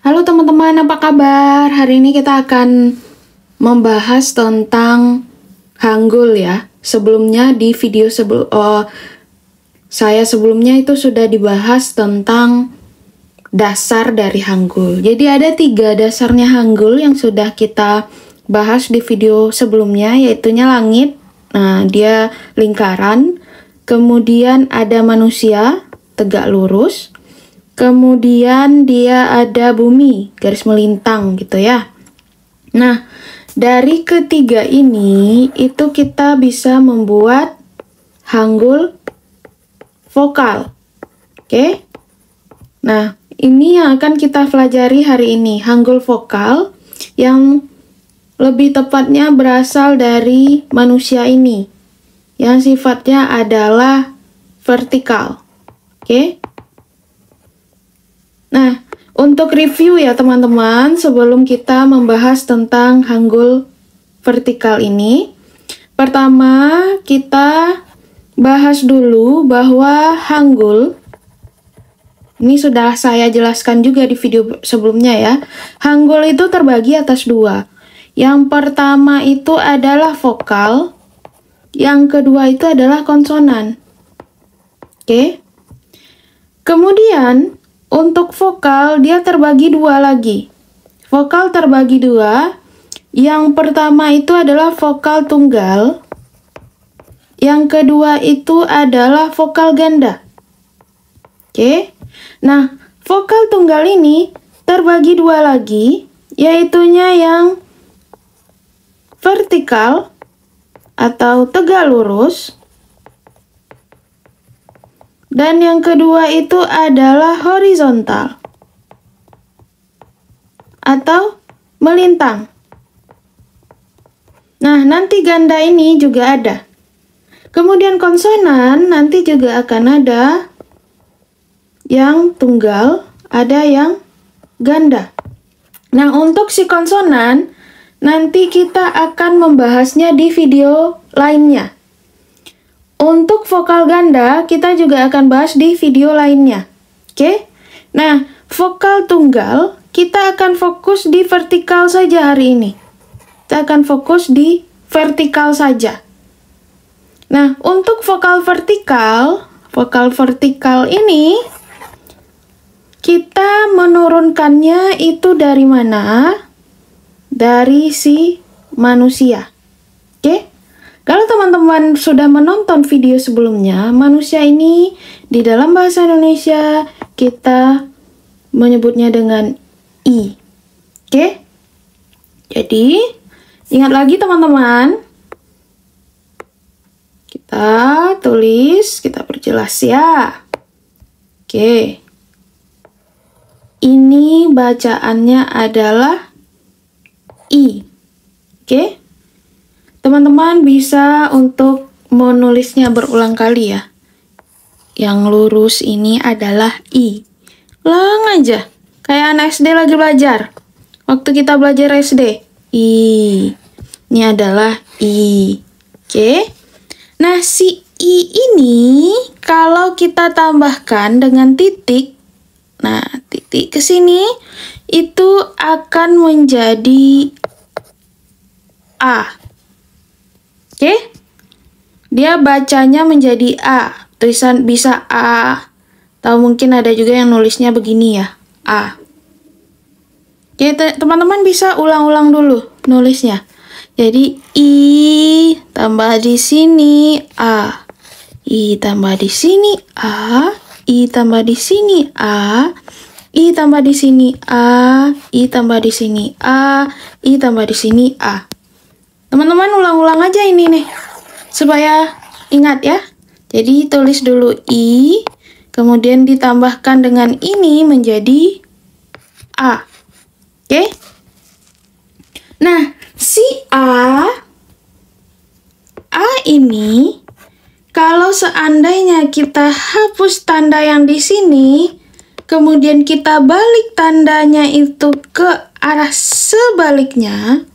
Halo teman-teman, apa kabar? Hari ini kita akan membahas tentang Hangul ya. Sebelumnya di video saya sebelumnya itu sudah dibahas tentang dasar dari Hangul. Jadi ada 3 dasarnya Hangul yang sudah kita bahas di video sebelumnya, yaitunya langit. Nah, dia lingkaran. Kemudian ada manusia, tegak lurus. Kemudian dia ada bumi, garis melintang gitu ya. Nah, dari ketiga ini itu kita bisa membuat Hangul vokal. Oke? Nah, ini yang akan kita pelajari hari ini, Hangul vokal yang lebih tepatnya berasal dari manusia ini, yang sifatnya adalah vertikal. Oke? Nah, untuk review ya teman-teman, sebelum kita membahas tentang Hangul vertikal ini, pertama kita bahas dulu bahwa Hangul, ini sudah saya jelaskan juga di video sebelumnya ya, Hangul itu terbagi atas 2. Yang pertama itu adalah vokal, yang kedua itu adalah konsonan. Oke? Kemudian, untuk vokal, dia terbagi 2 lagi. Vokal terbagi 2. Yang pertama itu adalah vokal tunggal. Yang kedua itu adalah vokal ganda. Oke. Nah, vokal tunggal ini terbagi 2 lagi, yaitunya yang vertikal atau tegak lurus. Dan yang kedua itu adalah horizontal atau melintang. Nah, nanti ganda ini juga ada. Kemudian konsonan nanti juga akan ada yang tunggal, ada yang ganda. Nah, untuk si konsonan nanti kita akan membahasnya di video lainnya. Untuk vokal ganda, kita juga akan bahas di video lainnya. Oke? Nah, vokal tunggal, kita akan fokus di vertikal saja hari ini. Kita akan fokus di vertikal saja. Nah, untuk vokal vertikal ini, kita menurunkannya itu dari mana? Dari si manusia. Oke? Kalau teman-teman sudah menonton video sebelumnya, manusia ini di dalam bahasa Indonesia kita menyebutnya dengan I. Oke? Jadi, ingat lagi teman-teman. Kita tulis, kita perjelas ya. Oke. Ini bacaannya adalah I. Oke? Teman-teman bisa untuk menulisnya berulang kali ya. Yang lurus ini adalah I. Ulang aja. Kayak anak SD lagi belajar. Waktu kita belajar SD. I. Ini adalah I. Oke. Nah, si I ini kalau kita tambahkan dengan titik. Nah, titik ke sini itu akan menjadi A. Oke, dia bacanya menjadi A, tulisan bisa A, atau mungkin ada juga yang nulisnya begini ya, A. Oke, teman-teman bisa ulang-ulang dulu nulisnya. Jadi I tambah di sini A, I tambah di sini A, I tambah di sini A, I tambah di sini A, I tambah di sini A, I tambah di sini A. Teman-teman ulang-ulang aja ini nih, supaya ingat ya. Jadi tulis dulu I, kemudian ditambahkan dengan ini menjadi A. Oke? Nah, si A ini, kalau seandainya kita hapus tanda yang di sini, kemudian kita balik tandanya itu ke arah sebaliknya,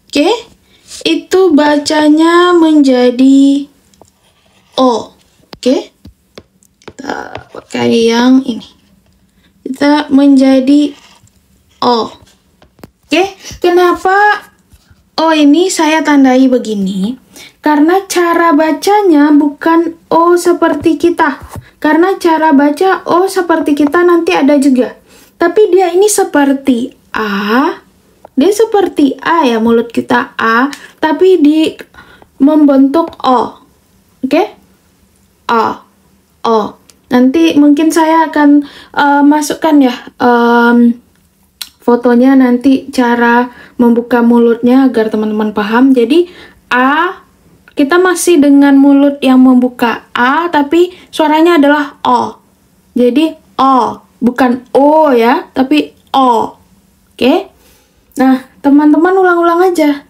oke? Itu bacanya menjadi O. Oke? Kita pakai yang ini. Kita menjadi O. Oke, kenapa O ini saya tandai begini? Karena cara bacanya bukan O seperti kita. Karena cara baca O seperti kita nanti ada juga. Tapi dia ini seperti A. Dia seperti A ya, mulut kita A. Tapi membentuk O. Oke? O. O. Nanti mungkin saya akan masukkan ya fotonya nanti cara membuka mulutnya agar teman-teman paham. Jadi A, kita masih dengan mulut yang membuka A, tapi suaranya adalah O. Jadi O, bukan O ya, tapi O. Oke? Nah, teman-teman ulang-ulang aja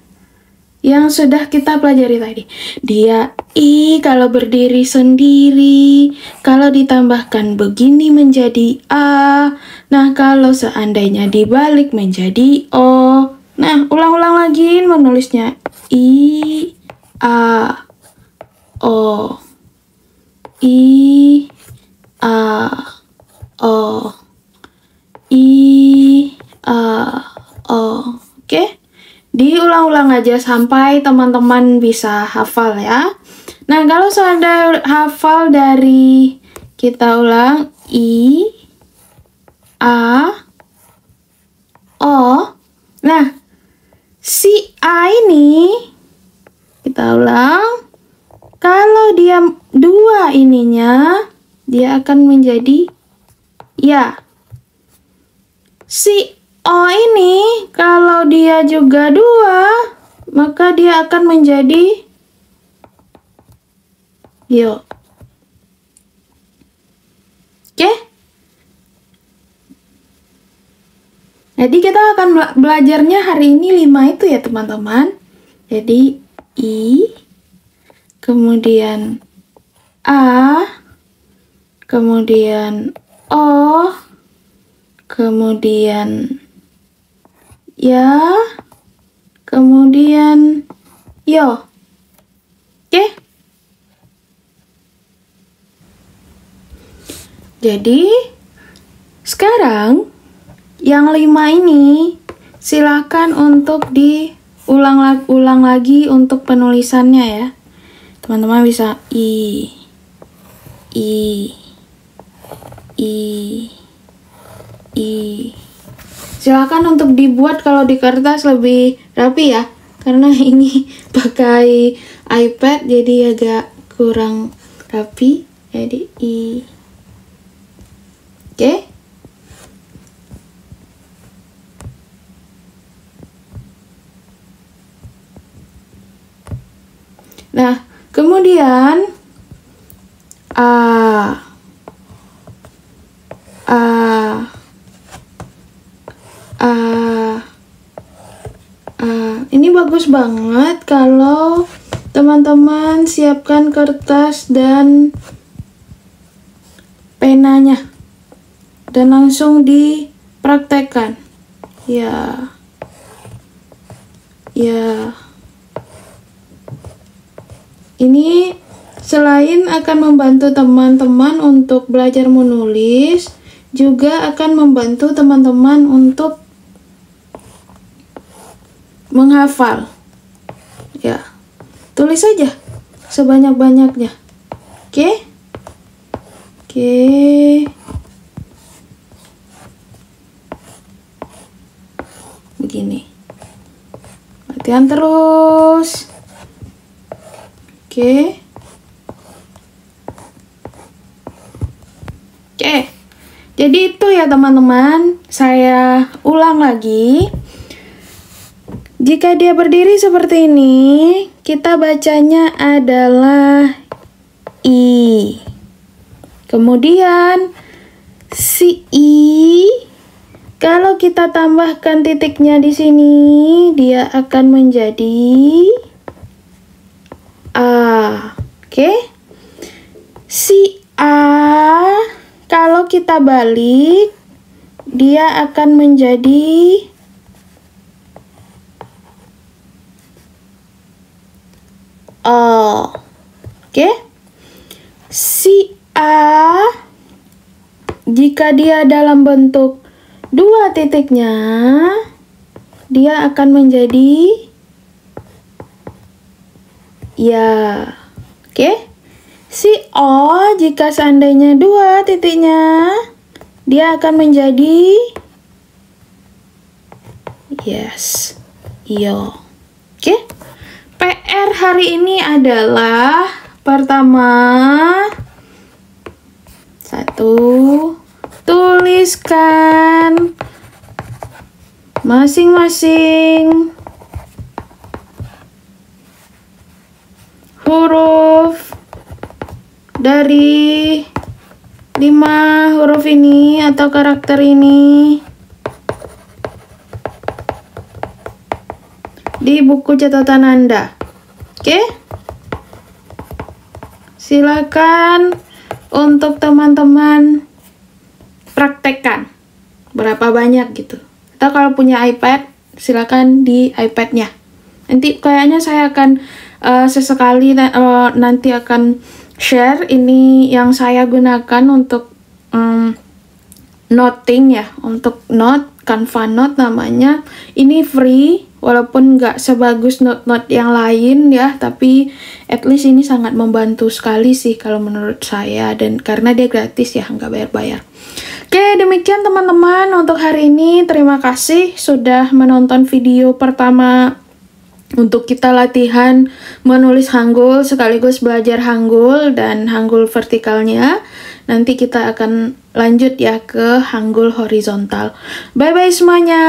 yang sudah kita pelajari tadi. Dia I kalau berdiri sendiri, kalau ditambahkan begini menjadi A. Nah, kalau seandainya dibalik menjadi O. Nah, ulang-ulang lagi menulisnya I, A, O. I, A, O. I, A, O. Oke? Diulang-ulang aja sampai teman-teman bisa hafal ya. Nah, kalau sudah hafal dari kita ulang I, A, O. Nah, si A ini kita ulang. Kalau dia dua ininya, dia akan menjadi ya. Si O ini kalau dia juga dua, maka dia akan menjadi yo. Oke? Jadi kita akan belajarnya hari ini 5 itu ya teman-teman. Jadi I, kemudian A, kemudian O, kemudian ya, kemudian yo. Oke? Jadi sekarang yang 5 ini silakan untuk diulang lagi untuk penulisannya ya. Teman-teman bisa I, silakan untuk dibuat kalau di kertas lebih rapi ya, karena ini pakai iPad jadi agak kurang rapi. Jadi I. Oke? Nah, kemudian A. Ini bagus banget kalau teman-teman siapkan kertas dan penanya dan langsung dipraktekkan. Ya. Ini selain akan membantu teman-teman untuk belajar menulis, juga akan membantu teman-teman untuk menghafal. Ya. Tulis saja sebanyak-banyaknya. Oke? Begini. Latihan terus. Oke. Jadi itu ya teman-teman. Saya ulang lagi. Jika dia berdiri seperti ini, kita bacanya adalah I. Kemudian si I, kalau kita tambahkan titiknya di sini, dia akan menjadi A. Oke? Si A, kalau kita balik, dia akan menjadi O. Oke? Si A, jika dia dalam bentuk 2 titiknya, dia akan menjadi ya. Oke. Si O jika seandainya 2 titiknya, dia akan menjadi yes. Yo. Oke. PR hari ini adalah pertama, 1, tuliskan masing-masing huruf dari 5 huruf ini atau karakter ini di buku catatan Anda. Oke? Silakan untuk teman-teman praktekkan berapa banyak gitu. Atau kalau punya iPad, silakan di iPad-nya. Nanti kayaknya saya akan sesekali nanti akan share ini yang saya gunakan untuk noting ya, untuk note, Canva Note namanya. Ini free, walaupun nggak sebagus note-note yang lain ya, tapi at least ini sangat membantu sekali sih kalau menurut saya, dan karena dia gratis ya, nggak bayar-bayar. Oke, demikian teman-teman untuk hari ini. Terima kasih sudah menonton video pertama untuk kita latihan menulis Hangul sekaligus belajar Hangul dan Hangul vertikalnya. Nanti kita akan lanjut ya ke Hangul horizontal. Bye-bye semuanya.